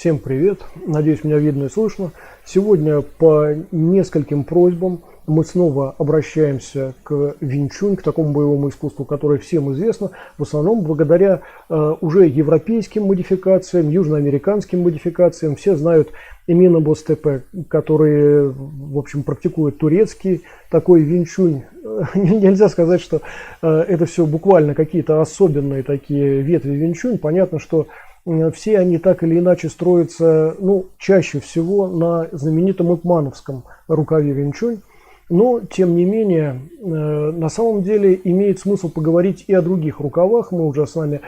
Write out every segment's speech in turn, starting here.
Всем привет! Надеюсь, меня видно и слышно. Сегодня по нескольким просьбам мы снова обращаемся к винчунь, к такому боевому искусству, которое всем известно, в основном благодаря уже европейским модификациям, южноамериканским модификациям. Все знают Эмина Бозтепе, который, в общем, практикует турецкий такой винчунь. Нельзя сказать, что это все буквально какие-то особенные такие ветви винчунь. Понятно, что все они так или иначе строятся, чаще всего на знаменитом ипмановском рукаве винчунь. Но, тем не менее, на самом деле имеет смысл поговорить и о других рукавах. Мы уже с вами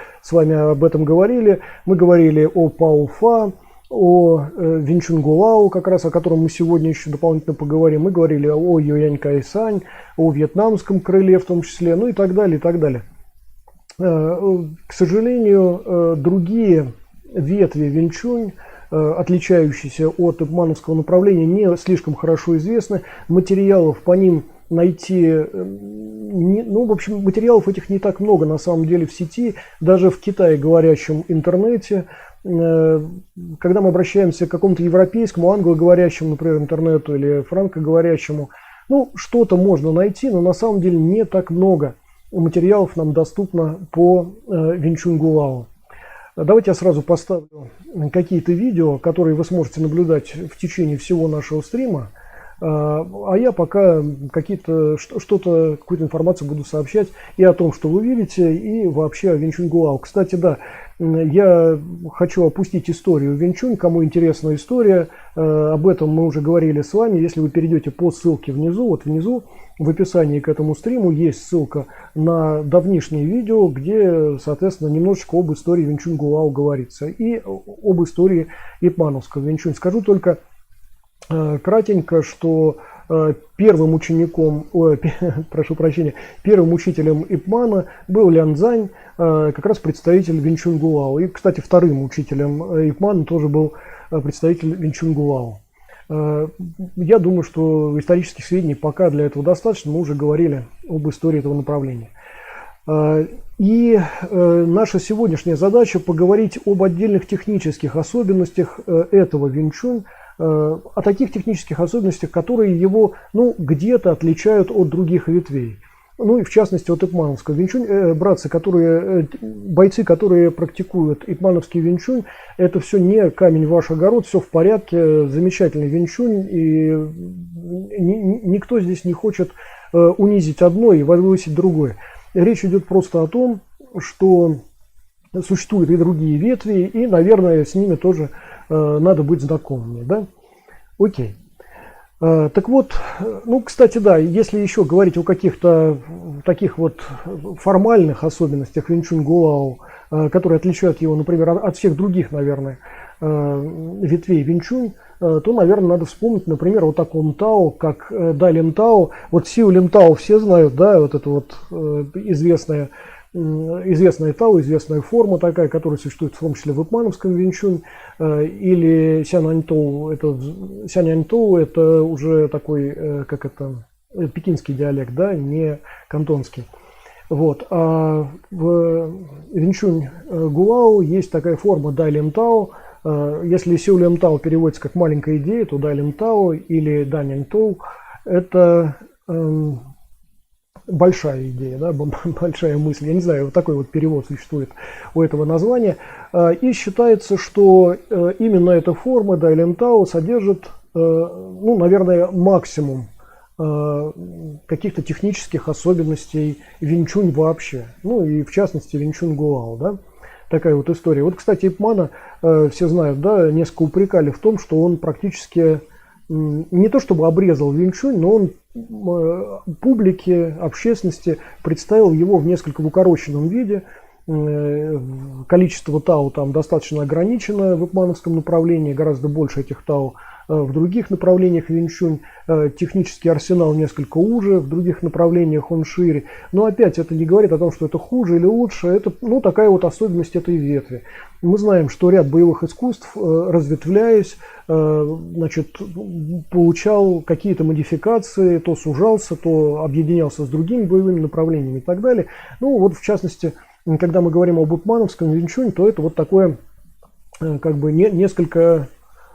об этом говорили. Мы говорили о Пао-Фа, о Винчунь Гулао, как раз о котором мы сегодня еще дополнительно поговорим. Мы говорили о Юянь Кайсань, о вьетнамском крыле в том числе, и так далее, и так далее. К сожалению, другие ветви винчунь, отличающиеся от ипмановского направления, не слишком хорошо известны. Материалов по ним найти, материалов этих не так много на самом деле в сети, даже в Китае говорящем интернете. Когда мы обращаемся к какому-то европейскому, англоговорящему, например, интернету или франкоговорящему, что-то можно найти, но на самом деле не так много материалов нам доступно по Винчунь Гулао. Давайте я сразу поставлю какие-то видео, которые вы сможете наблюдать в течение всего нашего стрима. А я пока какую-то информацию буду сообщать и о том, что вы видите, и вообще о Винчунь Гулао. Кстати, да, я хочу опустить историю винчунь. Кому интересна история, об этом мы уже говорили с вами. Если вы перейдете по ссылке внизу, вот внизу в описании к этому стриму есть ссылка на давнишнее видео, где, соответственно, немножечко об истории Винчунь Гулао говорится и об истории ипмановского винчунь. Скажу только кратенько, что первым учеником, первым учителем ипмана был Лян Цзань, как раз представитель Винчунь Гулао. И, кстати, вторым учителем ипмана тоже был представитель Винчунь Гулао. Я думаю, что исторических сведений пока для этого достаточно. Мы уже говорили об истории этого направления. И наша сегодняшняя задача поговорить об отдельных технических особенностях этого винчунь, о таких технических особенностях, которые его где-то отличают от других ветвей. И в частности от ипмановского винчунь. Бойцы, которые практикуют ипмановский винчунь, это все не камень в ваш огород, все в порядке, замечательный винчунь, и никто здесь не хочет унизить одно и возвысить другое. Речь идет просто о том, что существуют и другие ветви, и, наверное, с ними тоже надо быть знакомыми, да? Окей. Так вот, кстати, да, если еще говорить о каких-то таких вот формальных особенностях Винчунь Гулао, которые отличают его, например, от всех других, наверное, ветвей винчунь, то, наверное, надо вспомнить, например, о таком тао, как Да Лин Тао. Вот Сиу Лин Тао все знают, да, вот это вот известная тао, известная форма такая, которая существует в том числе в ипмановском винчунь, или Сянань Тоу, это уже такой, пекинский диалект, да, не кантонский. Вот. А в Винчунь Гулао есть такая форма Да Лин Тао. Если Сиу Лин Тао переводится как маленькая идея, то Да Лин Тао или Да Нянь Тоу это большая идея, да, большая мысль. Я не знаю, вот такой вот перевод существует у этого названия. И считается, что именно эта форма Да Лин Тао содержит, наверное, максимум каких-то технических особенностей винчунь вообще. И в частности Винчунь Гулао, да. Такая вот история. Вот, кстати, ипмана, все знают, да, несколько упрекали в том, что он практически не то чтобы обрезал винчунь, но он публике, общественности представил его в несколько укороченном виде. Количество тао там достаточно ограничено в ипмановском направлении, гораздо больше этих тао в других направлениях винчунь. Технический арсенал несколько уже, в других направлениях он шире. Но опять это не говорит о том, что это хуже или лучше. Это такая вот особенность этой ветви. Мы знаем, что ряд боевых искусств, разветвляясь, получал какие-то модификации, то сужался, то объединялся с другими боевыми направлениями и так далее. В частности, когда мы говорим об ипмановском винчунь, то это вот такое как бы несколько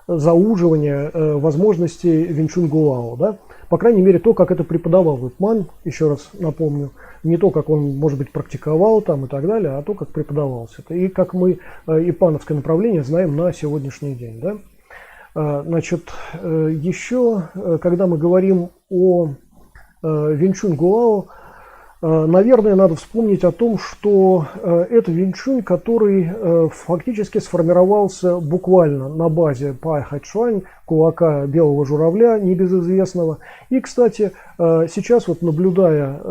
зауживания возможностей Винчун Гуао, да? По крайней мере, то, как это преподавал Ип Ман, еще раз напомню, не то, как он, может быть, практиковал там и так далее, а то, как преподавался. И как мы ипмановское направление знаем на сегодняшний день, да? Значит, еще, когда мы говорим о Винчун Гуао, наверное, надо вспомнить о том, что это винчунь, который фактически сформировался буквально на базе Пай Хайчуань, кулака белого журавля, небезызвестного. И, кстати, сейчас вот наблюдая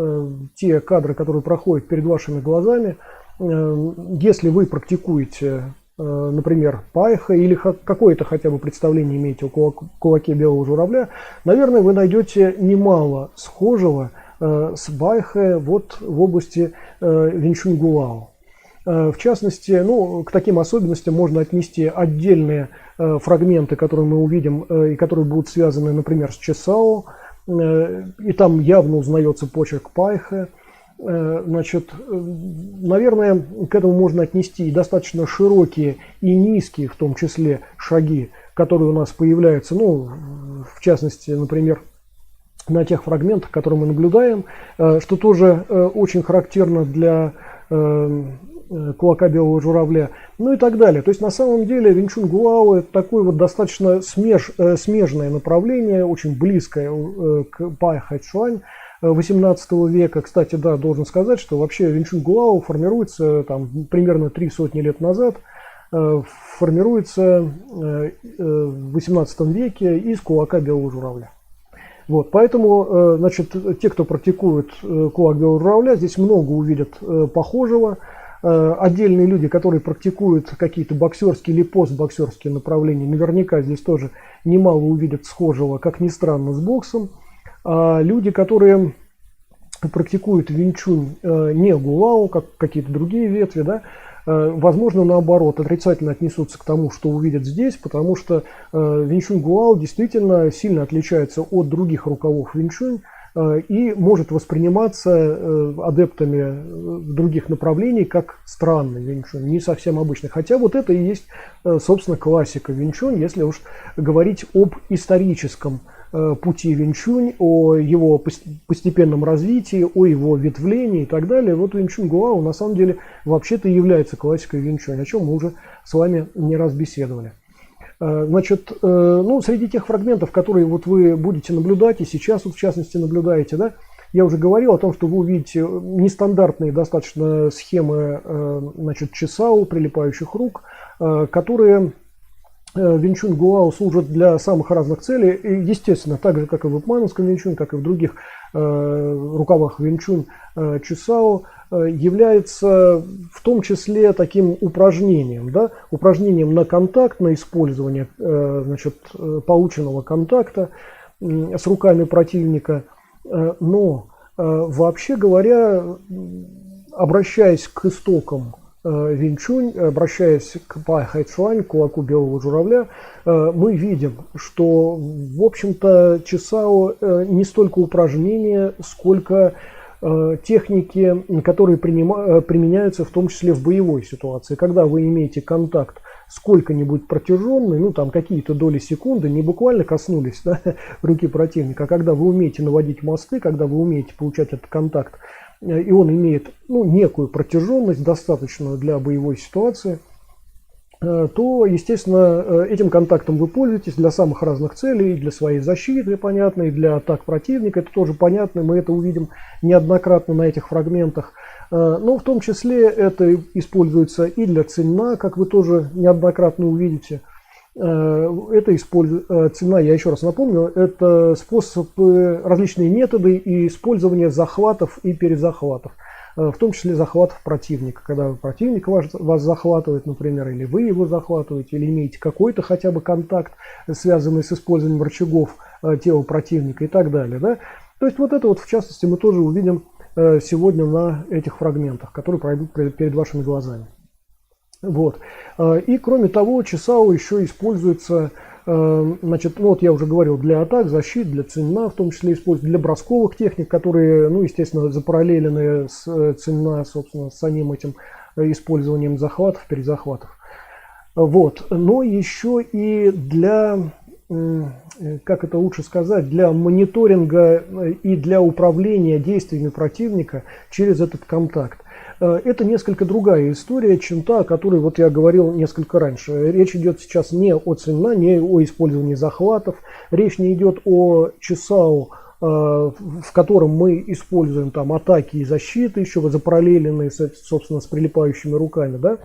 те кадры, которые проходят перед вашими глазами, если вы практикуете, например, пайха или какое-то хотя бы представление имеете о кулаке белого журавля, наверное, вы найдете немало схожего с байхэ вот в области Винчунь Гуао. В частности, ну, к таким особенностям можно отнести отдельные фрагменты, которые мы увидим и которые будут связаны, например, с Чесао, и там явно узнается почерк пайхэ. Значит, наверное, к этому можно отнести и достаточно широкие и низкие, в том числе, шаги, которые у нас появляются, ну, в частности, например, на тех фрагментах, которые мы наблюдаем, что тоже очень характерно для кулака белого журавля, ну и так далее. То есть на самом деле Винчун Гуао это такое вот достаточно смежное направление, очень близкое к Пай Хайчуань 18 века. Кстати, да, должен сказать, что вообще Винчун Гуао формируется там примерно 3 сотни лет назад, формируется в 18 веке из кулака белого журавля. Вот, поэтому, значит, те, кто практикует кулак белого журавля, здесь много увидят похожего. Отдельные люди, которые практикуют какие-то боксерские или постбоксерские направления, наверняка здесь тоже немало увидят схожего, как ни странно, с боксом. А люди, которые практикуют винчунь не гуао, как какие-то другие ветви, да, возможно, наоборот, отрицательно отнесутся к тому, что увидят здесь, потому что Винчунь Гуао действительно сильно отличается от других рукавов Винчунь и может восприниматься адептами других направлений как странный Винчунь, не совсем обычный. Хотя вот это и есть, собственно, классика Винчунь, если уж говорить об историческом пути Винчунь, о его постепенном развитии, о его ветвлении и так далее. Вот Винчунь Гуао на самом деле вообще-то является классикой Винчунь, о чем мы уже с вами не раз беседовали. Значит, ну, среди тех фрагментов, которые вот вы будете наблюдать, и сейчас вот в частности наблюдаете, да, я уже говорил о том, что вы увидите нестандартные достаточно схемы, значит, чесао, прилипающих рук, которые Винчунь Гуао служат для самых разных целей. И, естественно, так же, как и в ипмановском Винчунь, так и в других рукавах Винчунь, Чесао является в том числе таким упражнением, да, упражнением на контакт, на использование, значит, полученного контакта с руками противника. Но, вообще говоря, обращаясь к истокам Винчунь, обращаясь к Пай Хайчуань, кулаку белого журавля, мы видим, что, в общем-то, Чесао не столько упражнения, сколько техники, которые применяются в том числе в боевой ситуации. Когда вы имеете контакт сколько-нибудь протяженный, ну там какие-то доли секунды, не буквально коснулись, да, руки противника, а когда вы умеете наводить мосты, когда вы умеете получать этот контакт, и он имеет, ну, некую протяженность, достаточную для боевой ситуации, то, естественно, этим контактом вы пользуетесь для самых разных целей, для своей защиты, понятно, и для атак противника, это тоже понятно, мы это увидим неоднократно на этих фрагментах. Но в том числе это используется и для цинна, как вы тоже неоднократно увидите. Это цинна, я еще раз напомню, это способы, различные методы и использования захватов и перезахватов. В том числе захватов противника, когда противник вас захватывает, например, или вы его захватываете, или имеете какой-то хотя бы контакт, связанный с использованием рычагов тела противника и так далее. Да? То есть вот это вот в частности мы тоже увидим сегодня на этих фрагментах, которые пройдут перед вашими глазами. Вот. И кроме того, Чесао еще используется, значит, ну вот я уже говорил, для атак, защит, для цинна, в том числе используется для бросковых техник, которые, ну, естественно, запараллелены с цинна, собственно, с самим этим использованием захватов, перезахватов. Вот. Но еще и для, как это лучше сказать, для мониторинга и для управления действиями противника через этот контакт. Это несколько другая история, чем та, о которой вот я говорил несколько раньше. Речь идет сейчас не о ЦНА, не о использовании захватов. Речь не идет о ЧСАУ, в котором мы используем там атаки и защиты, еще запараллеленные, собственно, с прилипающими руками, да?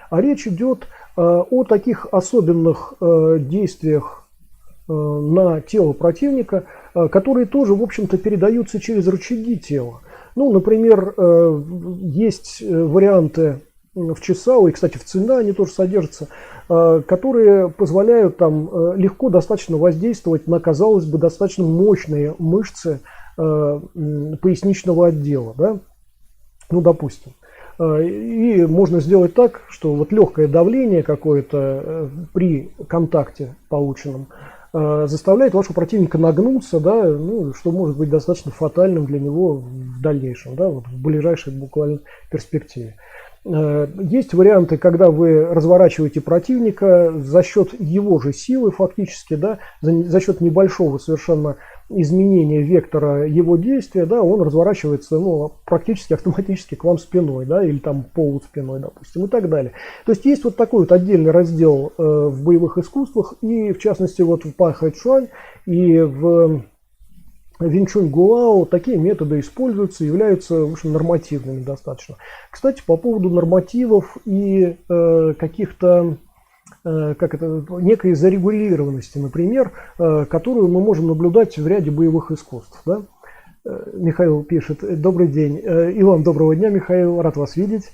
А речь идет о таких особенных действиях на тело противника, которые тоже, в общем-то, передаются через рычаги тела. Ну, например, есть варианты в ЧСАУ, и, кстати, в ЦНА они тоже содержатся, которые позволяют там легко достаточно воздействовать на, казалось бы, достаточно мощные мышцы поясничного отдела, да? Ну, допустим. И можно сделать так, что вот легкое давление какое-то при контакте полученном заставляет вашего противника нагнуться, да, ну, что может быть достаточно фатальным для него в дальнейшем, да, вот в ближайшей буквально перспективе. Есть варианты, когда вы разворачиваете противника за счет его же силы фактически, да, за счет небольшого совершенно изменения вектора его действия, да, он разворачивается, ну, практически автоматически к вам спиной, да, или там полуспиной, допустим, и так далее. То есть есть вот такой вот отдельный раздел в боевых искусствах, и в частности вот в Пахайчуань и в Винчунь Гуао такие методы используются, являются, в общем, нормативными достаточно. Кстати, по поводу нормативов и каких-то некой зарегулированности, например, которую мы можем наблюдать в ряде боевых искусств. Да? Михаил пишет: добрый день. И вам доброго дня, Михаил, рад вас видеть.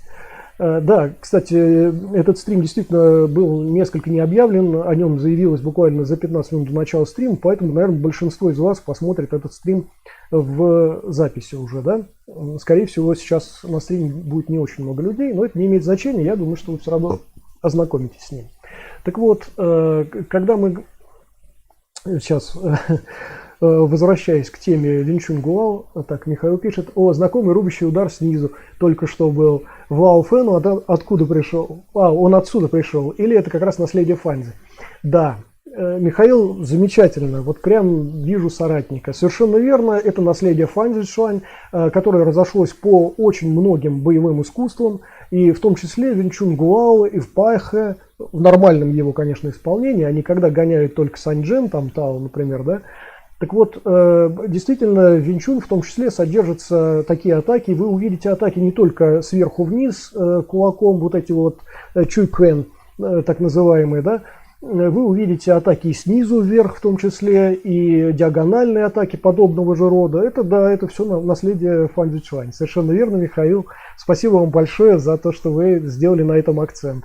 Да, кстати, этот стрим действительно был несколько не объявлен, о нем заявилось буквально за 15 минут до начала стрима, поэтому, наверное, большинство из вас посмотрит этот стрим в записи уже, да. Скорее всего, сейчас на стриме будет не очень много людей, но это не имеет значения, я думаю, что вы все равно ознакомитесь с ним. Так вот, когда мы сейчас... Возвращаясь к теме Винчунь Гуао, так, Михаил пишет: о, знакомый рубящий удар снизу только что был. Вау Фэну откуда пришел? А, он отсюда пришел. Или это как раз наследие Фанзи? Да, Михаил, замечательно. Вот прям вижу соратника. Совершенно верно, это наследие Фанзи Шуань, которое разошлось по очень многим боевым искусствам, и в том числе Винчунь Гуао и в Пайхэ, в нормальном его, конечно, исполнении, они когда гоняют только Саньчжэн, там Тао, например, да. Так вот, действительно, в Винчунь в том числе содержатся такие атаки. Вы увидите атаки не только сверху вниз кулаком, вот эти вот чуйквен, так называемые, да. Вы увидите атаки и снизу вверх в том числе, и диагональные атаки подобного же рода. Это, да, это все наследие Фанзи Чуань. Совершенно верно, Михаил. Спасибо вам большое за то, что вы сделали на этом акцент.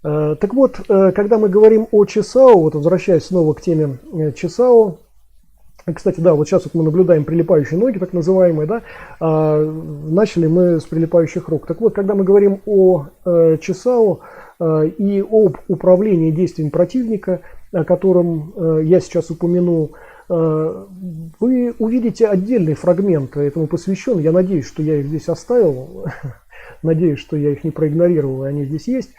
Так вот, когда мы говорим о ЧСАО, вот возвращаясь снова к теме ЧСАО, кстати, да, вот сейчас вот мы наблюдаем прилипающие ноги, так называемые, да, начали мы с прилипающих рук. Так вот, когда мы говорим о ЧСАО и об управлении действиями противника, о котором я сейчас упомяну, вы увидите отдельные фрагменты этому посвященные. Я надеюсь, что я их здесь оставил, надеюсь, что я их не проигнорировал, и они здесь есть.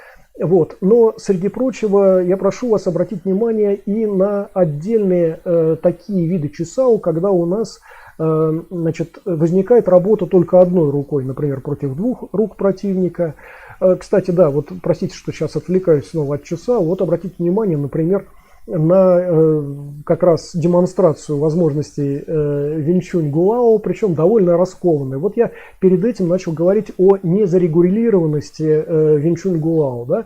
Вот. Но, среди прочего, я прошу вас обратить внимание и на отдельные такие виды ЧСАУ, когда у нас возникает работа только одной рукой, например, против двух рук противника. Кстати, да, вот простите, что сейчас отвлекаюсь снова от ЧСАУ. Вот обратите внимание, например, на как раз демонстрацию возможностей Винчунь Гуао, причем довольно раскованной. Вот я перед этим начал говорить о незарегулированности Винчунь Гуао. Да?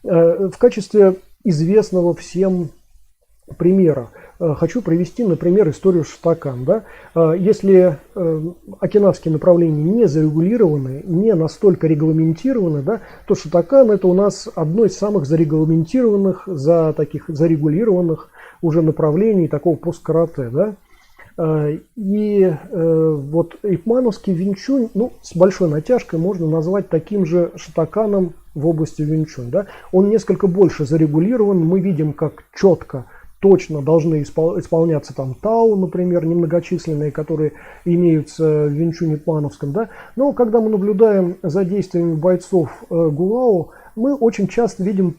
В качестве известного всем примера хочу привести, например, историю Шотокан. Да? Если окинавские направления не зарегулированы, не настолько регламентированы, да, то Шотокан — это у нас одно из самых зарегламентированных, таких зарегулированных уже направлений такого посткарате. Да? И вот ипмановский Винчунь, ну, с большой натяжкой можно назвать таким же Шотоканом в области Винчунь. Да? Он несколько больше зарегулирован, мы видим, как четко, точно должны исполняться там Тао, например, немногочисленные, которые имеются в Винчунь ипмановском. Да? Но когда мы наблюдаем за действиями бойцов Гуао, мы очень часто видим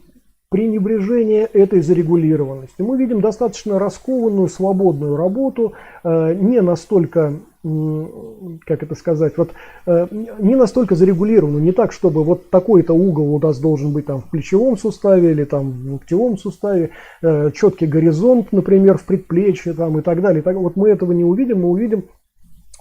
пренебрежение этой зарегулированностью. Мы видим достаточно раскованную, свободную работу, не настолько, как это сказать, вот, не настолько зарегулированную, не так, чтобы вот такой-то угол у нас должен быть там в плечевом суставе или там в локтевом суставе, четкий горизонт, например, в предплечье там, и так далее. Вот мы этого не увидим, мы увидим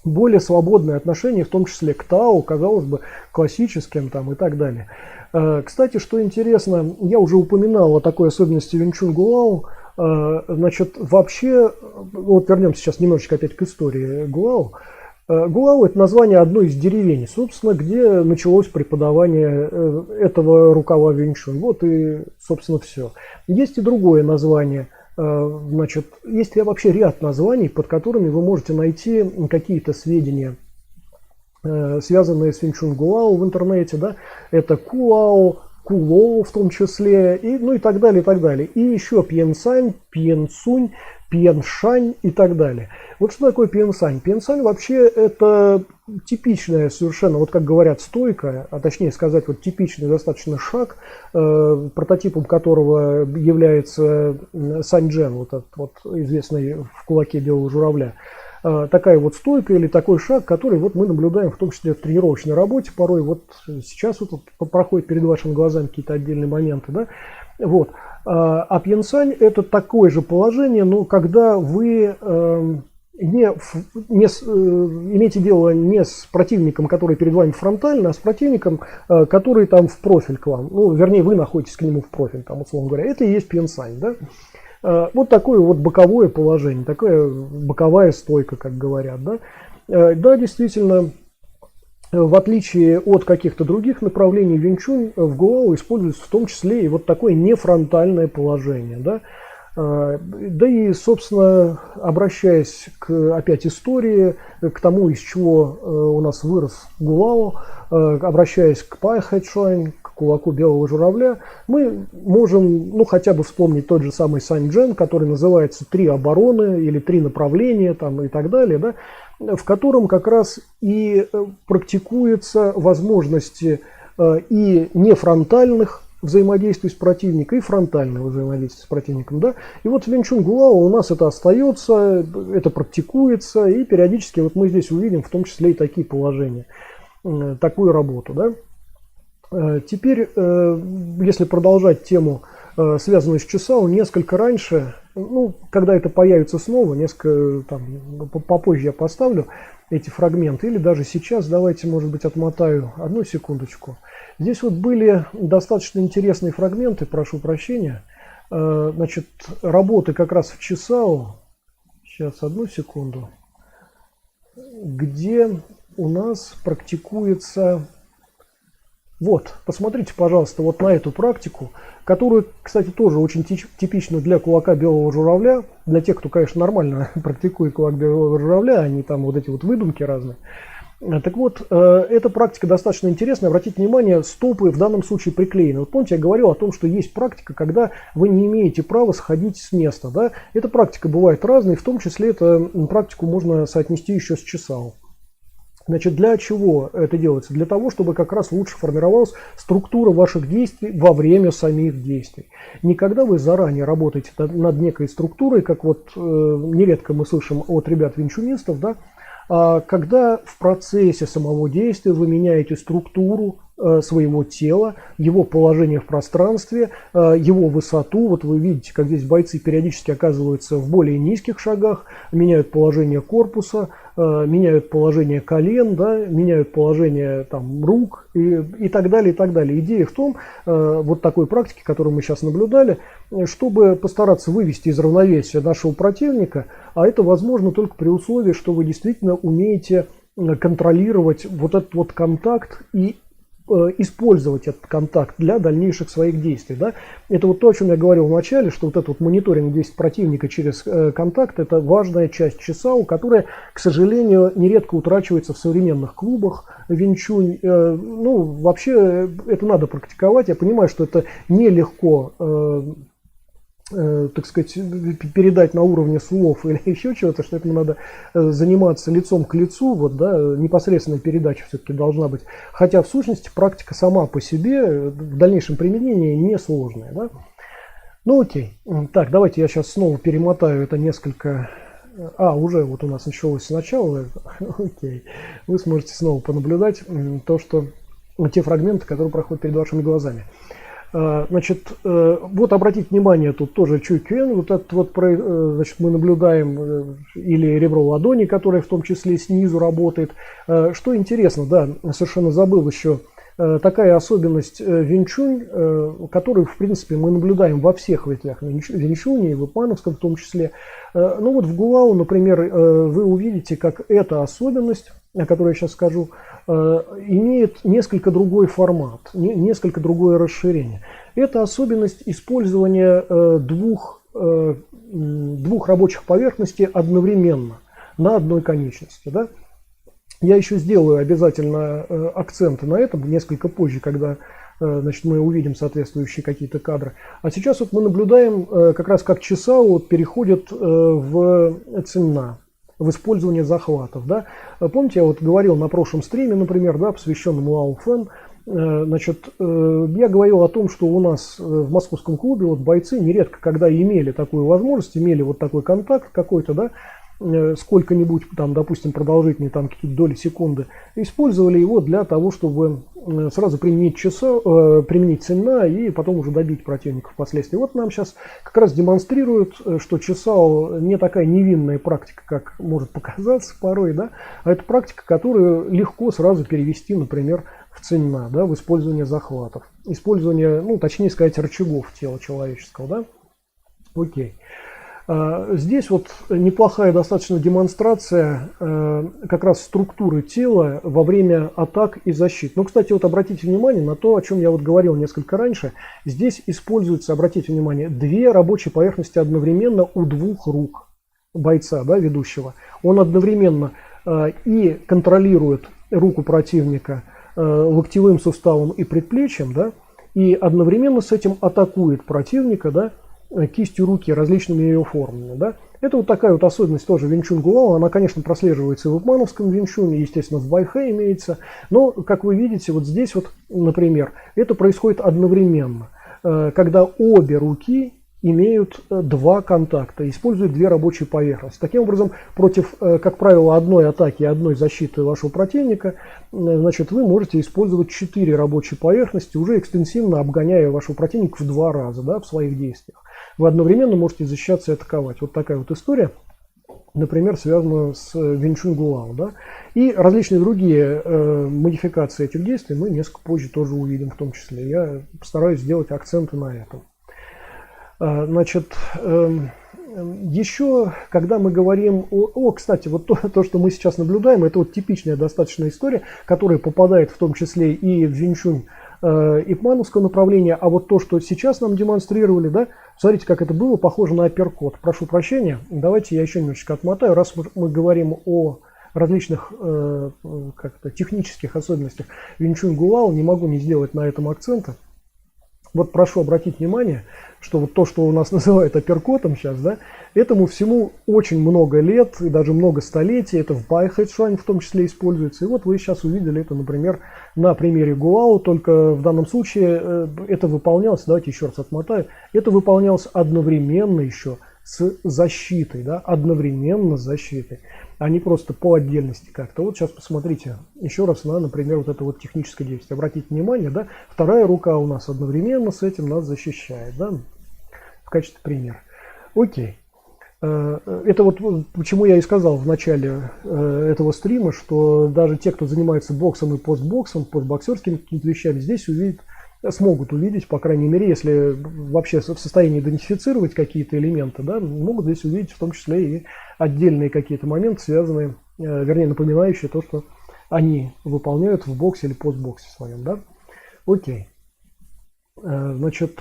более свободное отношение, в том числе к Тау, казалось бы, классическим там, и так далее. Кстати, что интересно, я уже упоминал о такой особенности Винь Чун Гуао. Значит, вообще, вот вернемся сейчас немножечко опять к истории Гуао. Гуао – это название одной из деревень, собственно, где началось преподавание этого рукава Винь Чун. Вот и, собственно, все. Есть и другое название. Значит, есть вообще ряд названий, под которыми вы можете найти какие-то сведения, связанные с Винь Чун Гуао в интернете, да, это Куао, Кулоу в том числе, и, ну и так далее, и так далее. И еще Пьенсань, Пьенцунь, Пьеншань и так далее. Вот что такое Пьенсань? Пьенсань вообще это типичная совершенно, вот как говорят, стойка, а точнее сказать, вот типичный достаточно шаг, прототипом которого является Саньчжэн, вот этот вот известный в кулаке белого журавля. Такая вот стойка или такой шаг, который вот мы наблюдаем в том числе в тренировочной работе, порой вот сейчас вот проходят перед вашими глазами какие-то отдельные моменты, да, вот. А Пьенсань это такое же положение, но когда вы имеете дело не с противником, который перед вами фронтально, а с противником, который там в профиль к вам, ну, вернее, вы находитесь к нему в профиль, там, условно говоря, это и есть Пьенсань, да. Вот такое вот боковое положение, такая боковая стойка, как говорят. Да, да, действительно, в отличие от каких-то других направлений Винь Чун, в Гуао используется в том числе и вот такое нефронтальное положение. Да, да и, собственно, обращаясь к опять истории, к тому, из чего у нас вырос Гуао, обращаясь к Пай Хэчуань, к кулаку белого журавля, мы можем, ну, хотя бы вспомнить тот же самый Саньчжэн, который называется «Три обороны» или «Три направления» там, и так далее, да, в котором как раз и практикуются возможности и нефронтальных взаимодействий с противником и фронтального взаимодействия с противником. Да? И вот в Винь Чун Гуао у нас это остается, это практикуется, и периодически вот мы здесь увидим в том числе и такие положения, такую работу. Да? Теперь, если продолжать тему, связанную с Чусао, несколько раньше, ну, когда это появится снова, несколько там, попозже я поставлю эти фрагменты, или даже сейчас, давайте, может быть, отмотаю одну секундочку. Здесь вот были достаточно интересные фрагменты, прошу прощения, значит, работы как раз в Чусао, сейчас, одну секунду, где у нас практикуется, вот, посмотрите, пожалуйста, вот на эту практику, которую, кстати, тоже очень типична для кулака белого журавля, для тех, кто, конечно, нормально практикует кулак белого журавля, а не там вот эти вот выдумки разные. Так вот, эта практика достаточно интересная. Обратите внимание, стопы в данном случае приклеены. Вот помните, я говорил о том, что есть практика, когда вы не имеете права сходить с места. Да? Эта практика бывает разной, в том числе эту практику можно соотнести еще с Чусао. Значит, для чего это делается? Для того, чтобы как раз лучше формировалась структура ваших действий во время самих действий. Не когда вы заранее работаете над некой структурой, как вот нередко мы слышим от ребят винчунистов, да, а когда в процессе самого действия вы меняете структуру своего тела, его положение в пространстве, его высоту. Вот вы видите, как здесь бойцы периодически оказываются в более низких шагах, меняют положение корпуса, меняют положение колен, да, меняют положение там, рук и так далее, и так далее. Идея в том, вот такой практики, которую мы сейчас наблюдали, чтобы постараться вывести из равновесия нашего противника, а это возможно только при условии, что вы действительно умеете контролировать вот этот вот контакт и использовать этот контакт для дальнейших своих действий. Да? Это вот то, о чем я говорил в начале, что вот этот вот мониторинг действий противника через контакт – это важная часть Чусао, которая, к сожалению, нередко утрачивается в современных клубах Винь Чунь. Ну, вообще, это надо практиковать. Я понимаю, что это нелегко, так сказать, передать на уровне слов или еще чего-то, что этому надо заниматься лицом к лицу, вот, да, непосредственная передача все-таки должна быть. Хотя в сущности практика сама по себе в дальнейшем применении несложная. Да? Ну окей. Так, давайте я сейчас снова перемотаю это несколько... уже вот у нас началось сначала. Окей. Вы сможете снова понаблюдать то, что те фрагменты, которые проходят перед вашими глазами. Значит, вот обратите внимание, тут тоже QQN, вот этот вот, значит, мы наблюдаем, или ребро ладони, которое в том числе снизу работает. Что интересно, да, совершенно забыл еще, такая особенность Винчунь, которую, в принципе, мы наблюдаем во всех ветвях Винчуня, и в Ипмановском в том числе. Ну вот в Гуао, например, вы увидите, как эта особенность, о которой я сейчас скажу, имеет несколько другой формат, несколько другое расширение. Это особенность использования двух рабочих поверхностей одновременно на одной конечности. Да? Я еще сделаю обязательно акценты на этом несколько позже, когда, значит, мы увидим соответствующие какие-то кадры. А сейчас вот мы наблюдаем, как раз как Чесао переходит в Цинна, в использовании захватов. Да? Помните, я вот говорил на прошлом стриме, например, да, посвященному Ао Фэн, значит, я говорил о том, что у нас в московском клубе вот бойцы нередко, когда имели такую возможность, имели вот такой контакт какой-то, да, сколько-нибудь, там, допустим, продолжительные там какие-то доли секунды, использовали его для того, чтобы сразу применить Цинна и потом уже добить противника впоследствии. Вот нам сейчас как раз демонстрируют, что Чесао не такая невинная практика, как может показаться порой, да, а это практика, которую легко сразу перевести, например, в Цинна, да, в использование захватов. Использование, ну, точнее сказать, рычагов тела человеческого, да. Окей. Здесь вот неплохая достаточно демонстрация как раз структуры тела во время атак и защит. Ну, кстати, вот обратите внимание на то, о чем я вот говорил несколько раньше. Здесь используются, обратите внимание, две рабочие поверхности одновременно у двух рук бойца, да, ведущего. Он одновременно и контролирует руку противника локтевым суставом и предплечьем, да, и одновременно с этим атакует противника, да, кистью руки различными ее формами. Да? Это вот такая вот особенность тоже Винчунь Гуао. Она, конечно, прослеживается и в Ипмановском Винчуне, естественно, в Байхэ имеется. Но, как вы видите, вот здесь вот, например, это происходит одновременно, когда обе руки имеют два контакта, используют две рабочие поверхности. Таким образом, против, как правило, одной атаки и одной защиты вашего противника, значит, вы можете использовать 4 рабочие поверхности, уже экстенсивно обгоняя вашего противника в 2 раза, да, в своих действиях. Вы одновременно можете защищаться и атаковать. Вот такая вот история, например, связана с Винчунь Гуао. Да? И различные другие модификации этих действий мы несколько позже тоже увидим в том числе. Я постараюсь сделать акценты на этом. Значит, еще, когда мы говорим кстати, вот то, что мы сейчас наблюдаем, это вот типичная достаточно история, которая попадает в том числе и в Винчунь ипмановского направления, а вот то, что сейчас нам демонстрировали, да, смотрите, как это было, похоже на апперкот. Прошу прощения, давайте я еще немножечко отмотаю, раз мы говорим о различных как-то технических особенностях Винчунь Гуао, не могу не сделать на этом акцента. Вот прошу обратить внимание, что вот то, что у нас называют апперкотом сейчас, да, этому всему очень много лет и даже много столетий. Это в Байхэ-Шуань в том числе используется. И вот вы сейчас увидели это, например, на примере Гуао, только в данном случае это выполнялось, давайте еще раз отмотаю, это выполнялось одновременно еще с защитой, да, одновременно с защитой, а не просто по отдельности как-то. Вот сейчас посмотрите еще раз на, например, вот это вот техническое действие. Обратите внимание, да, вторая рука у нас одновременно с этим нас защищает, да, в качестве примера. Окей. Это вот почему я и сказал в начале этого стрима, что даже те, кто занимается боксом и постбоксом, постбоксерскими какими-то вещами, здесь смогут увидеть, по крайней мере, если вообще в состоянии идентифицировать какие-то элементы, да, могут здесь увидеть в том числе и отдельные какие-то моменты, связанные, вернее, напоминающие то, что они выполняют в боксе или постбоксе своем, да. Окей. Значит,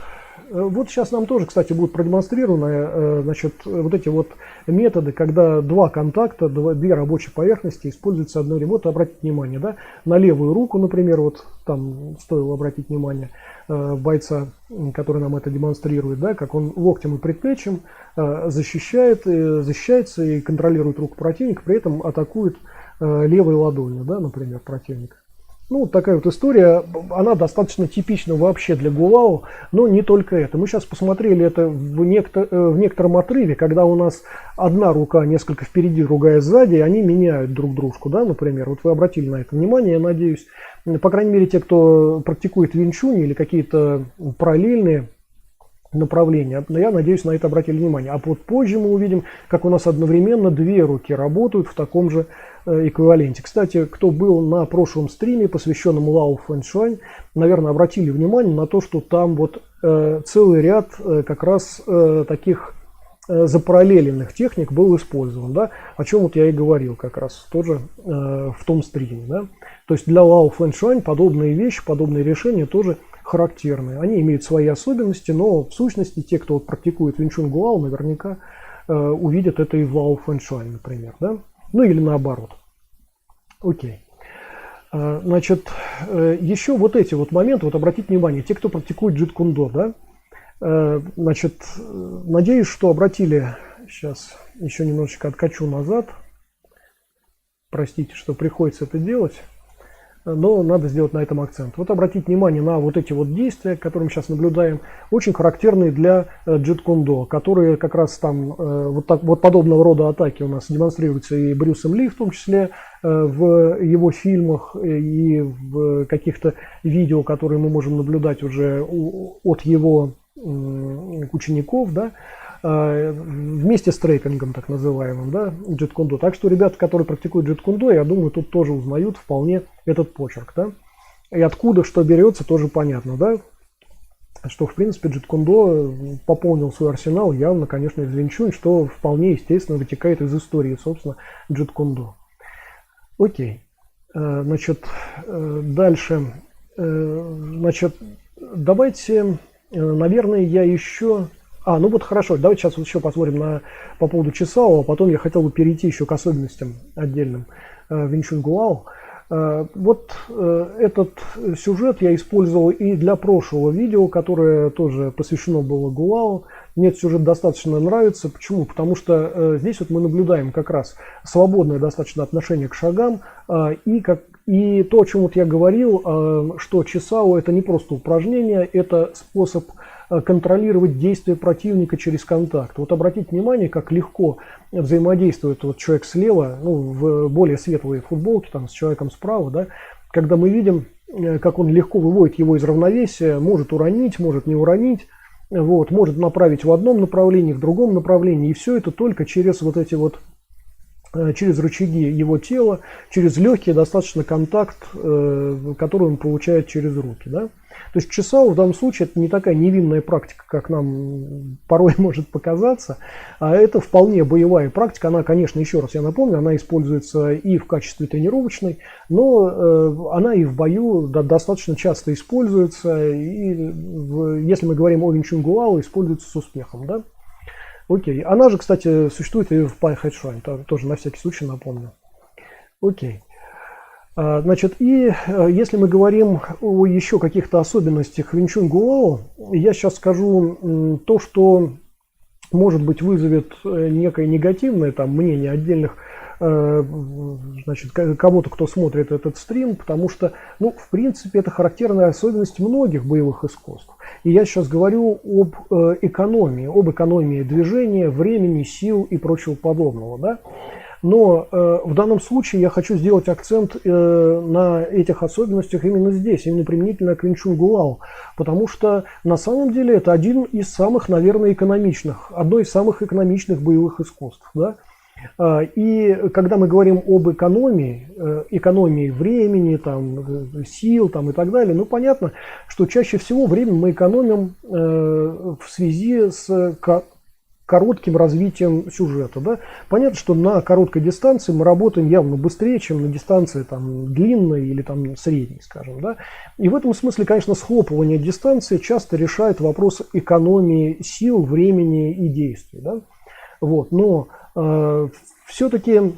вот сейчас нам тоже, кстати, будут продемонстрированы, значит, вот эти вот методы, когда два контакта, две рабочие поверхности используются одновременно. Вот обратите внимание, да, на левую руку, например, вот там стоило обратить внимание бойца, который нам это демонстрирует, да, как он локтем и предплечьем защищается и контролирует руку противника, при этом атакует левой ладонью, да, например, противника. Ну, вот такая вот история, она достаточно типична вообще для Гулао, но не только это. Мы сейчас посмотрели это в некотором отрыве, когда у нас одна рука несколько впереди, другая сзади, и они меняют друг дружку, да, например. Вот вы обратили на это внимание, я надеюсь. По крайней мере, те, кто практикует винчунь или какие-то параллельные направления, я надеюсь, на это обратили внимание. А вот позже мы увидим, как у нас одновременно две руки работают в таком же эквиваленте. Кстати, кто был на прошлом стриме, посвященном Лао Фэншуань, наверное, обратили внимание на то, что там вот целый ряд как раз таких запараллеленных техник был использован, да, о чем вот я и говорил как раз тоже в том стриме, да. То есть для Лао Фэншуань подобные вещи, подобные решения тоже характерны. Они имеют свои особенности, но в сущности те, кто практикует Винчунь Гулао, наверняка увидят это и в Лао Фэншуань, например, да. Ну или наоборот. Окей. Значит, еще вот эти вот моменты, вот обратите внимание, те, кто практикует Джит Кундо, да, значит, надеюсь, что обратили, сейчас еще немножечко откачу назад, простите, что приходится это делать, но надо сделать на этом акцент. Вот обратите внимание на вот эти вот действия, которые мы сейчас наблюдаем, очень характерные для Джит Кундо, которые как раз там вот подобного рода атаки у нас демонстрируются и Брюсом Ли, в том числе в его фильмах и в каких-то видео, которые мы можем наблюдать уже от его учеников, да, вместе с трейпингом, так называемым, да, Джит Кундо. Так что ребята, которые практикуют Джит Кундо, я думаю, тут тоже узнают вполне этот почерк, да. И откуда что берется, тоже понятно, да, что в принципе Джит Кундо пополнил свой арсенал явно, конечно, из Винчунь, что вполне естественно вытекает из истории, собственно, Джит Кундо. Окей, значит, дальше, значит, давайте, наверное, я еще... ну вот хорошо, давайте сейчас еще посмотрим по поводу Чисао, а потом я хотел бы перейти еще к особенностям отдельным Винчунь Гулао. Вот этот сюжет я использовал и для прошлого видео, которое тоже посвящено было Гулао. Мне этот сюжет достаточно нравится. Почему? Потому что здесь вот мы наблюдаем как раз свободное достаточно отношение к шагам и то, о чем вот я говорил, что Чисао это не просто упражнение, это способ контролировать действия противника через контакт. Вот обратите внимание, как легко взаимодействует вот человек слева, ну, в более светлой футболке, там, с человеком справа, да, когда мы видим, как он легко выводит его из равновесия, может уронить, может не уронить, вот, может направить в одном направлении, в другом направлении, и все это только через вот эти вот, через рычаги его тела, через легкий достаточно контакт, который он получает через руки, да. То есть Чисао в данном случае это не такая невинная практика, как нам порой может показаться, а это вполне боевая практика. Она, конечно, еще раз я напомню, она используется и в качестве тренировочной, но она и в бою достаточно часто используется, и если мы говорим о Винчунь Гулао, используется с успехом, да. Окей. Она же, кстати, существует и в Пай Хэчуань, тоже на всякий случай напомню. Окей. Значит, и если мы говорим о еще каких-то особенностях Винчунь Гулао, я сейчас скажу то, что, может быть, вызовет некое негативное там мнение отдельных, значит, кого-то, кто смотрит этот стрим, потому что, ну, в принципе, это характерная особенность многих боевых искусств. И я сейчас говорю об экономии движения, времени, сил и прочего подобного, да. Но в данном случае я хочу сделать акцент на этих особенностях именно здесь, именно применительно к Винчунь Гулао, потому что на самом деле это одно из самых экономичных боевых искусств, да? И когда мы говорим об экономии времени, там, сил там, и так далее, ну понятно, что чаще всего время мы экономим в связи с коротким развитием сюжета. Да? Понятно, что на короткой дистанции мы работаем явно быстрее, чем на дистанции там, длинной или там, средней, скажем. Да? И в этом смысле, конечно, схлопывание дистанции часто решает вопрос экономии сил, времени и действий. Да? Вот. Но все-таки,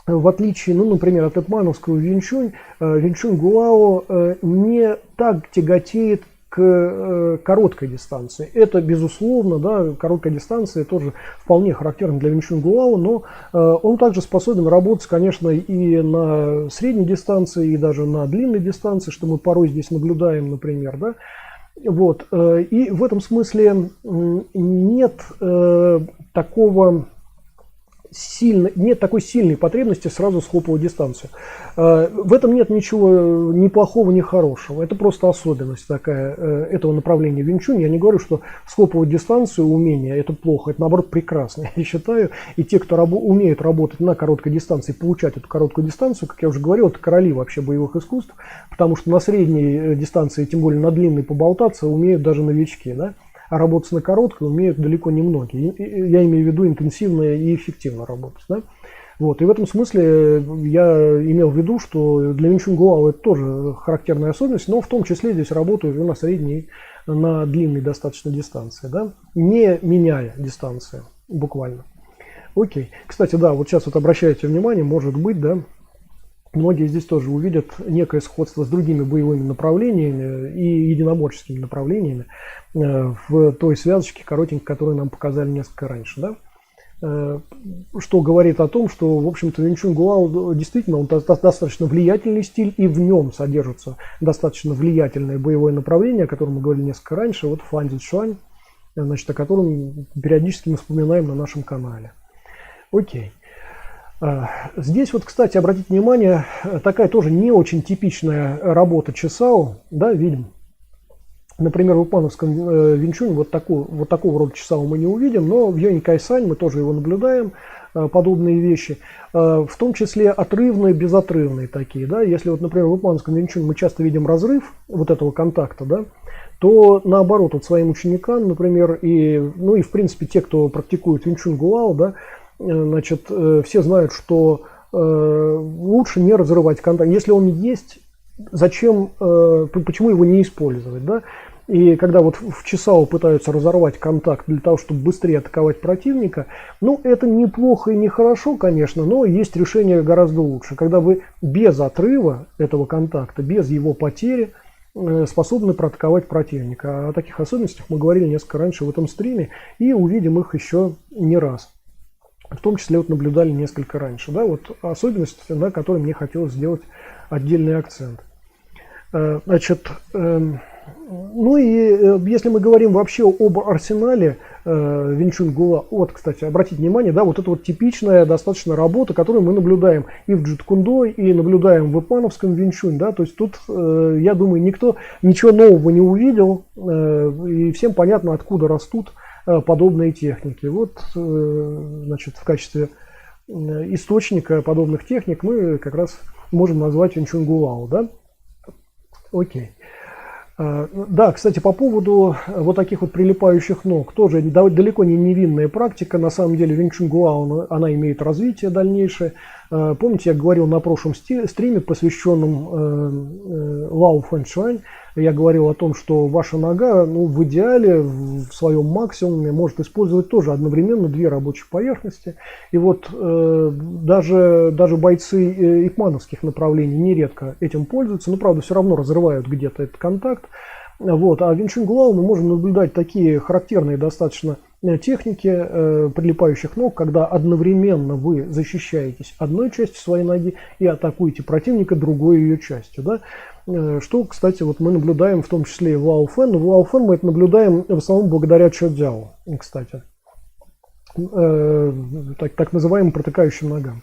в отличие, ну, например, от эпмановского Винчунь, Винчунь Гулао не так тяготеет к короткой дистанции. Это, безусловно, да, короткая дистанция тоже вполне характерна для Винчунь Гуао, но он также способен работать, конечно, и на средней дистанции, и даже на длинной дистанции, что мы порой здесь наблюдаем, например, да. Вот. И в этом смысле нет такой сильной потребности сразу схлопывать дистанцию. В этом нет ничего ни плохого, ни хорошего. Это просто особенность такая этого направления Винчунь. Я не говорю, что схлопывать дистанцию, умение, это плохо. Это, наоборот, прекрасно, я считаю. И те, кто умеют работать на короткой дистанции, получать эту короткую дистанцию, как я уже говорил, это короли вообще боевых искусств. Потому что на средней дистанции, тем более на длинной, поболтаться умеют даже новички, да? А работать на короткой умеют далеко не многие. Я имею в виду интенсивно и эффективно работать. Да? Вот. И в этом смысле я имел в виду, что для Винчунь Гуао это тоже характерная особенность, но в том числе здесь работают и на средней, на длинной достаточно дистанции, да? Не меняя дистанции буквально. Окей. Кстати, да, вот сейчас вот обращайте внимание, может быть, да, многие здесь тоже увидят некое сходство с другими боевыми направлениями и единоборческими направлениями в той связочке коротенькой, которую нам показали несколько раньше. Да? Что говорит о том, что, в общем-то, Винчунь Гуао действительно он достаточно влиятельный стиль, и в нем содержится достаточно влиятельное боевое направление, о котором мы говорили несколько раньше, вот Фан Цзюань, значит, о котором периодически мы вспоминаем на нашем канале. Окей. Здесь вот, кстати, обратите внимание, такая тоже не очень типичная работа Чесао, да, видим. Например, в ипмановском Винчуне вот такого рода Чесао мы не увидим, но в Юань Кайсань мы тоже его наблюдаем, подобные вещи, в том числе отрывные, безотрывные такие, да. Если вот, например, в ипмановском Винчуне мы часто видим разрыв вот этого контакта, да, то наоборот, вот своим ученикам, например, ну и в принципе те, кто практикует Винчунь Гуао, да, значит, все знают, что лучше не разрывать контакт. Если он есть, зачем, почему его не использовать, да? И когда вот в Чесао пытаются разорвать контакт для того, чтобы быстрее атаковать противника, ну, это неплохо и нехорошо, конечно, но есть решение гораздо лучше. Когда вы без отрыва этого контакта, без его потери способны проатаковать противника. О таких особенностях мы говорили несколько раньше в этом стриме и увидим их еще не раз. В том числе вот наблюдали несколько раньше. Да, вот особенность, на которой мне хотелось сделать отдельный акцент. Значит, ну и если мы говорим вообще об арсенале Винчунь Гуао, вот, кстати, обратите внимание, да, вот это вот типичная достаточно работа, которую мы наблюдаем и в Джит Кун До, и наблюдаем в ипмановском Винчунь, да, то есть тут, я думаю, никто ничего нового не увидел, и всем понятно, откуда растут подобные техники. Вот, значит, в качестве источника подобных техник мы как раз можем назвать Винчунь Гуао, да? Окей. Да, кстати, по поводу вот таких вот прилипающих ног, тоже далеко не невинная практика. На самом деле Винчунь Гуао, она имеет развитие дальнейшее. Помните, я говорил на прошлом стриме, посвященном Лао Фэншуань, я говорил о том, что ваша нога, ну, в идеале, в своем максимуме, может использовать тоже одновременно две рабочие поверхности. И вот даже бойцы ипмановских направлений нередко этим пользуются, но, правда, все равно разрывают где-то этот контакт. Вот. А в Винчунь Гуао мы можем наблюдать такие характерные достаточно техники прилипающих ног, когда одновременно вы защищаетесь одной частью своей ноги и атакуете противника другой ее частью. Да? Что, кстати, вот мы наблюдаем в том числе и в Лао Фэн. Но в Лао Фэн мы это наблюдаем в основном благодаря Чжоу Цзяо, кстати. Так называемым протыкающим ногам.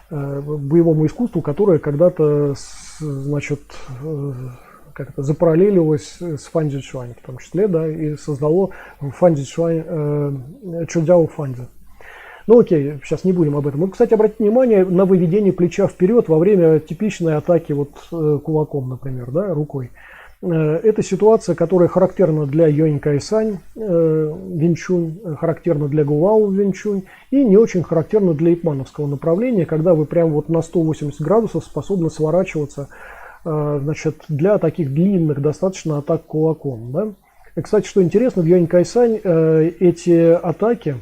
Боевому искусству, которое когда-то, значит, как-то запараллелилось с Фан Цзюань в том числе, да, и создало Фан Цзюань, Чжоу Цзяо Фан Цзю. Ну окей, сейчас не будем об этом. Ну, кстати, обратите внимание на выведение плеча вперед во время типичной атаки вот кулаком, например, да, рукой. Это ситуация, которая характерна для Юань Кайсань Винчунь, характерна для Гуао Винчунь и не очень характерна для ипмановского направления, когда вы прям вот на 180 градусов способны сворачиваться, значит, для таких длинных достаточно атак кулаком. Да? И, кстати, что интересно, в Юань Кайсань эти атаки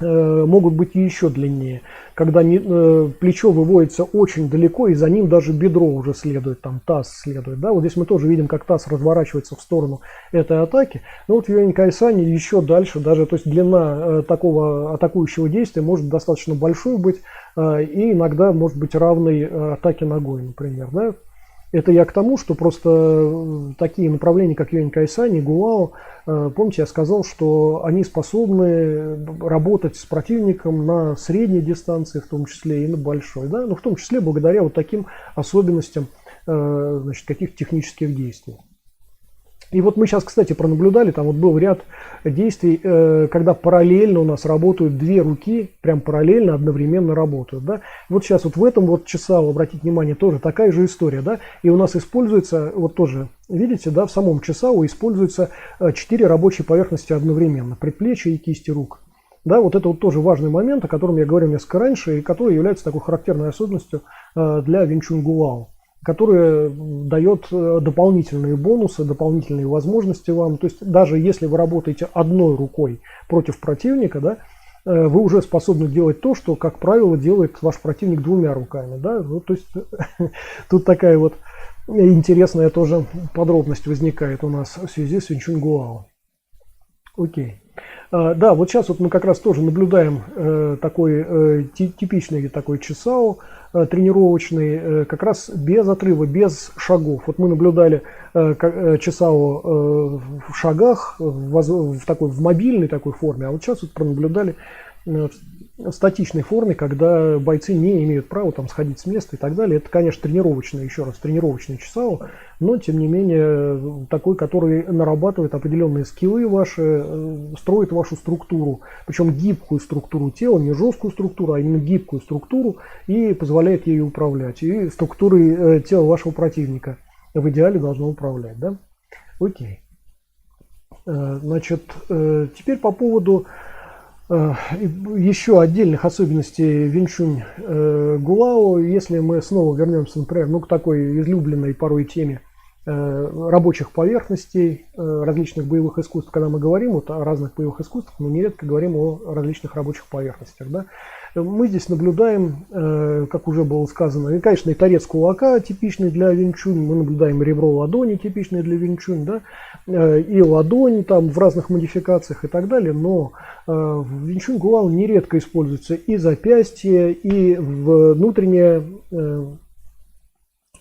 могут быть и еще длиннее, когда плечо выводится очень далеко, и за ним даже бедро уже следует, там таз следует. Да? Вот здесь мы тоже видим, как таз разворачивается в сторону этой атаки. Но вот в Юань Кайсане еще дальше, даже, то есть длина такого атакующего действия может достаточно большой быть, и иногда может быть равной атаке ногой, например. Да? Это я к тому, что просто такие направления, как Юань Кайсань и Гулао, помните, я сказал, что они способны работать с противником на средней дистанции, в том числе и на большой, да? Но в том числе благодаря вот таким особенностям, значит, каких-то технических действий. И вот мы сейчас, кстати, пронаблюдали, там вот был ряд действий, когда параллельно у нас работают две руки, прям параллельно, одновременно работают. Да? Вот сейчас вот в этом вот часау, обратите внимание, тоже такая же история. Да? И у нас используется, вот тоже, видите, да, в самом часау используются 4 рабочие поверхности одновременно, предплечья и кисти рук. Да, вот это вот тоже важный момент, о котором я говорил несколько раньше, и который является такой характерной особенностью для Винь Чунь Гулао, которая дает дополнительные бонусы, дополнительные возможности вам. То есть даже если вы работаете одной рукой против противника, да, вы уже способны делать то, что, как правило, делает ваш противник двумя руками. Да? Ну, то есть тут такая вот интересная тоже подробность возникает у нас в связи с Винь Чунь Гулао. Окей. Да, вот сейчас вот мы как раз тоже наблюдаем такой типичный такой часау тренировочный, как раз без отрыва, без шагов. Вот мы наблюдали часау в шагах, в мобильной такой форме, а вот сейчас вот пронаблюдали в статичной форме, когда бойцы не имеют права там сходить с места и так далее. Это, конечно, тренировочный, еще раз, тренировочный часау, но, тем не менее, такой, который нарабатывает определенные скиллы ваши, строит вашу структуру, причем гибкую структуру тела, не жесткую структуру, а именно гибкую структуру, и позволяет ею управлять. И структурой тела вашего противника в идеале должно управлять. Да? Окей. Значит, теперь по поводу еще отдельных особенностей Винь Чунь Гулао, если мы снова вернемся, например, к такой излюбленной порой теме рабочих поверхностей, различных боевых искусств. Когда мы говорим вот о разных боевых искусствах, мы нередко говорим о различных рабочих поверхностях. Да? Мы здесь наблюдаем, как уже было сказано, конечно, и торец кулака, типичный для Винь Чунь, мы наблюдаем ребро ладони, типичное для Винь Чунь, да? И ладонь там в разных модификациях и так далее, но в Винь Чунь Гулао нередко используется и запястье, и внутреннее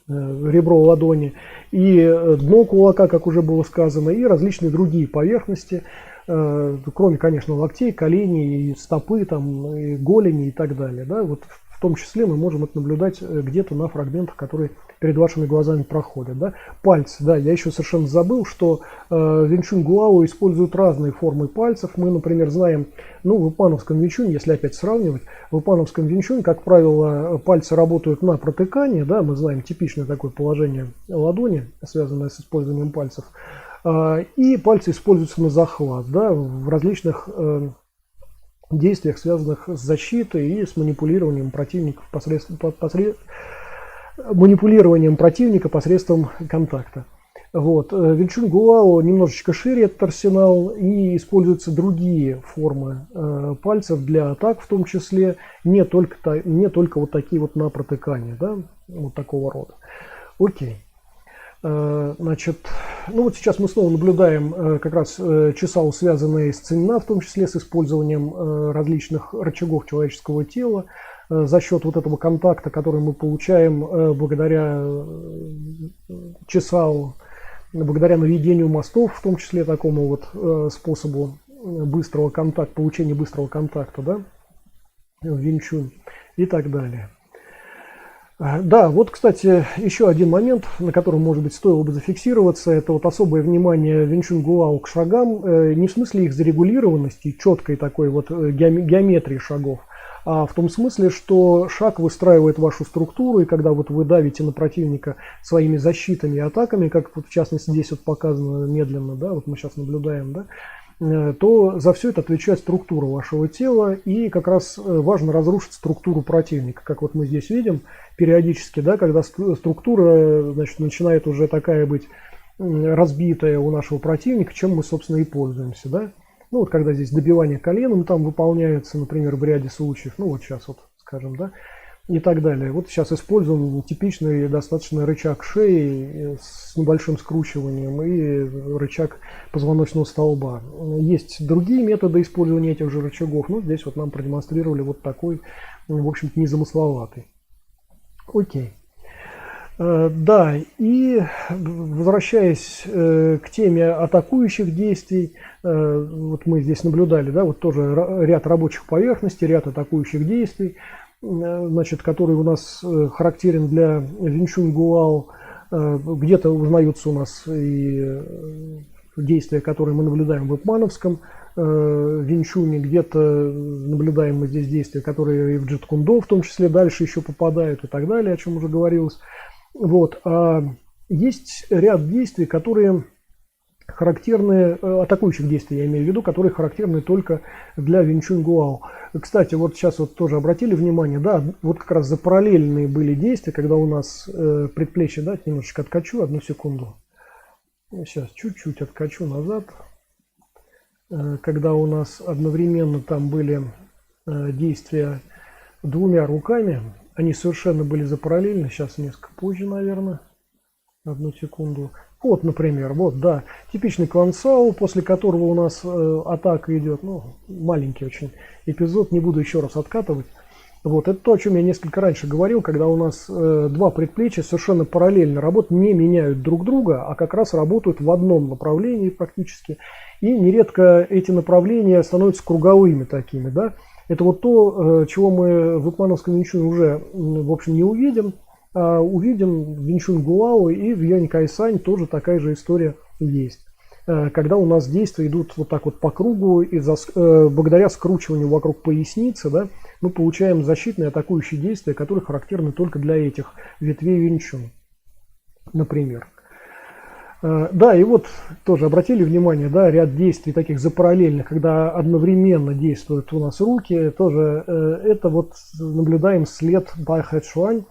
ребро ладони, и дно кулака, как уже было сказано, и различные другие поверхности, кроме, конечно, локтей, коленей, и стопы, там, и голени и так далее. Да? Вот в том числе мы можем это наблюдать где-то на фрагментах, которые перед вашими глазами проходят. Да? Пальцы, да, я еще совершенно забыл, что Винь Чунь Гулао используют разные формы пальцев. Мы, например, знаем, в ипмановском Винь Чунь, если опять сравнивать, в ипмановском Винь Чунь, как правило, пальцы работают на протыкании, да, мы знаем типичное такое положение ладони, связанное с использованием пальцев. И пальцы используются на захват, да, в различных действиях, связанных с защитой и с манипулированием противников посредством контакта. Вот. Винь Чунь Гулао немножечко шире этот арсенал, и используются другие формы пальцев для атак, в том числе не только вот такие вот на протыкание, да, вот такого рода. Окей. Значит, вот сейчас мы снова наблюдаем как раз часау, связанные с Циньна, в том числе с использованием различных рычагов человеческого тела, за счет вот этого контакта, который мы получаем благодаря часау, благодаря наведению мостов, в том числе такому вот способу быстрого контакта, получения быстрого контакта, да, в Винь Чунь и так далее. Да, вот, кстати, еще один момент, на котором, может быть, стоило бы зафиксироваться, это вот особое внимание Винь Чунь Гулао к шагам, не в смысле их зарегулированности, четкой такой вот геометрии шагов, а в том смысле, что шаг выстраивает вашу структуру, и когда вот вы давите на противника своими защитами и атаками, как вот в частности здесь вот показано медленно, да, вот мы сейчас наблюдаем, да, то за все это отвечает структура вашего тела, и как раз важно разрушить структуру противника, как вот мы здесь видим периодически, да, когда структура, значит, начинает уже такая быть разбитая у нашего противника, чем мы, собственно, и пользуемся, да. Ну вот когда здесь добивание коленом там выполняется, например, в ряде случаев, ну вот сейчас вот скажем, да, и так далее. Вот сейчас используем типичный достаточно рычаг шеи с небольшим скручиванием и рычаг позвоночного столба. Есть другие методы использования этих же рычагов, но здесь вот нам продемонстрировали вот такой, в общем-то, незамысловатый. Окей. Да, и возвращаясь к теме атакующих действий, вот мы здесь наблюдали, да, вот тоже ряд рабочих поверхностей, ряд атакующих действий, значит, который у нас характерен для Винчунь Гуао. Где-то узнаются у нас и действия, которые мы наблюдаем в ипмановском Винчуне, где-то наблюдаем мы здесь действия, которые и в Джит-кундо в том числе дальше еще попадают и так далее, о чем уже говорилось. Вот. А есть ряд действий, которые характерны, атакующих действий, я имею в виду, которые характерны только для Винчунь Гуао. Кстати, вот сейчас вот тоже обратили внимание, да, вот как раз за параллельные были действия, когда у нас предплечье, да, немножечко откачу, одну секунду. Сейчас чуть-чуть откачу назад. Когда у нас одновременно там были действия двумя руками, они совершенно были запараллельны. Сейчас несколько позже, наверное. Одну секунду. Вот, например, вот, да, типичный Квансао, после которого у нас атака идет. Ну, маленький очень эпизод, не буду еще раз откатывать. Вот, это то, о чем я несколько раньше говорил, когда у нас два предплечья совершенно параллельно работают, не меняют друг друга, а как раз работают в одном направлении практически. И нередко эти направления становятся круговыми такими, да. Это вот то, чего мы в ипмановском Винчуне уже, в общем, не увидим. А увидим в Винчунь Гуао и в Юань Кайсань тоже такая же история есть. Когда у нас действия идут вот так вот по кругу, и благодаря скручиванию вокруг поясницы, да, мы получаем защитные атакующие действия, которые характерны только для этих ветвей Винчунь, например. Да, и вот тоже обратили внимание, да, ряд действий таких запараллельных, когда одновременно действуют у нас руки, тоже это вот наблюдаем след Байхэчуань,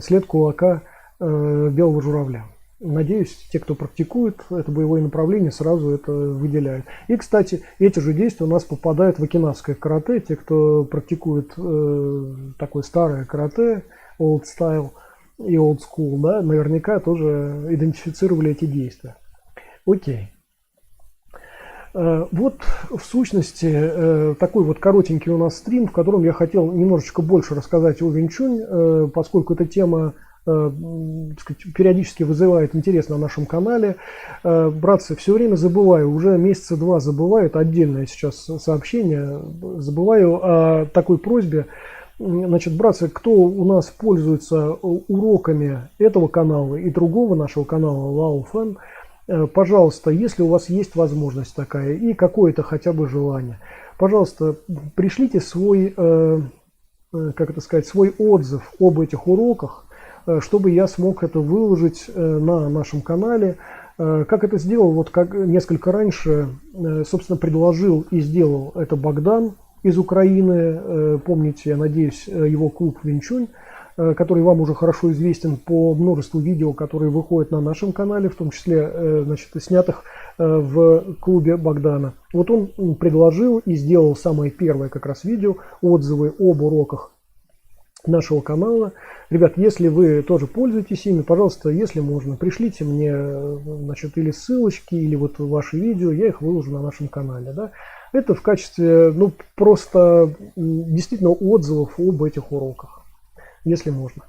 след кулака белого журавля. Надеюсь, те, кто практикует это боевое направление, сразу это выделяют. И, кстати, эти же действия у нас попадают в окинавское карате. Те, кто практикует такое старое карате, old style и old school, да, наверняка тоже идентифицировали эти действия. Окей. Вот в сущности такой вот коротенький у нас стрим, в котором я хотел немножечко больше рассказать о Винчунь, поскольку эта тема периодически вызывает интерес на нашем канале. Братцы, все время забываю, уже месяца два забываю, это отдельное сейчас сообщение, забываю о такой просьбе. Значит, братцы, кто у нас пользуется уроками этого канала и другого нашего канала Lao Fan, пожалуйста, если у вас есть возможность такая и какое-то хотя бы желание, пожалуйста, пришлите свой, как это сказать, свой отзыв об этих уроках, чтобы я смог это выложить на нашем канале. Как это сделал, вот как несколько раньше, собственно, предложил и сделал это Богдан из Украины. Помните, я надеюсь, его клуб Винчунь, который вам уже хорошо известен по множеству видео, которые выходят на нашем канале, в том числе, значит, снятых в клубе Богдана. Вот он предложил и сделал самое первое как раз видео, отзывы об уроках нашего канала. Ребят, если вы тоже пользуетесь ими, пожалуйста, если можно, пришлите мне, значит, или ссылочки, или вот ваши видео, я их выложу на нашем канале, да. Это в качестве, ну, просто действительно отзывов об этих уроках, если можно.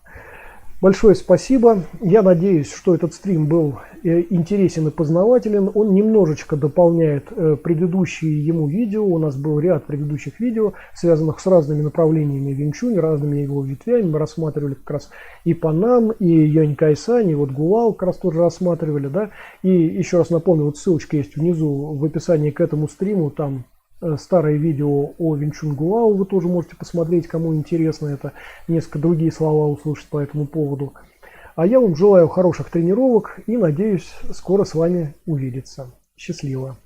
Большое спасибо. Я надеюсь, что этот стрим был интересен и познавателен. Он немножечко дополняет предыдущие ему видео. У нас был ряд предыдущих видео, связанных с разными направлениями Винчунь, разными его ветвями. Мы рассматривали как раз и Панам, и Юань Кайсань, и вот Гуао как раз тоже рассматривали, да. И еще раз напомню, вот ссылочка есть внизу в описании к этому стриму. Там старое видео о Винчунь Гуао вы тоже можете посмотреть, кому интересно это. Несколько другие слова услышать по этому поводу. А я вам желаю хороших тренировок и надеюсь скоро с вами увидеться. Счастливо!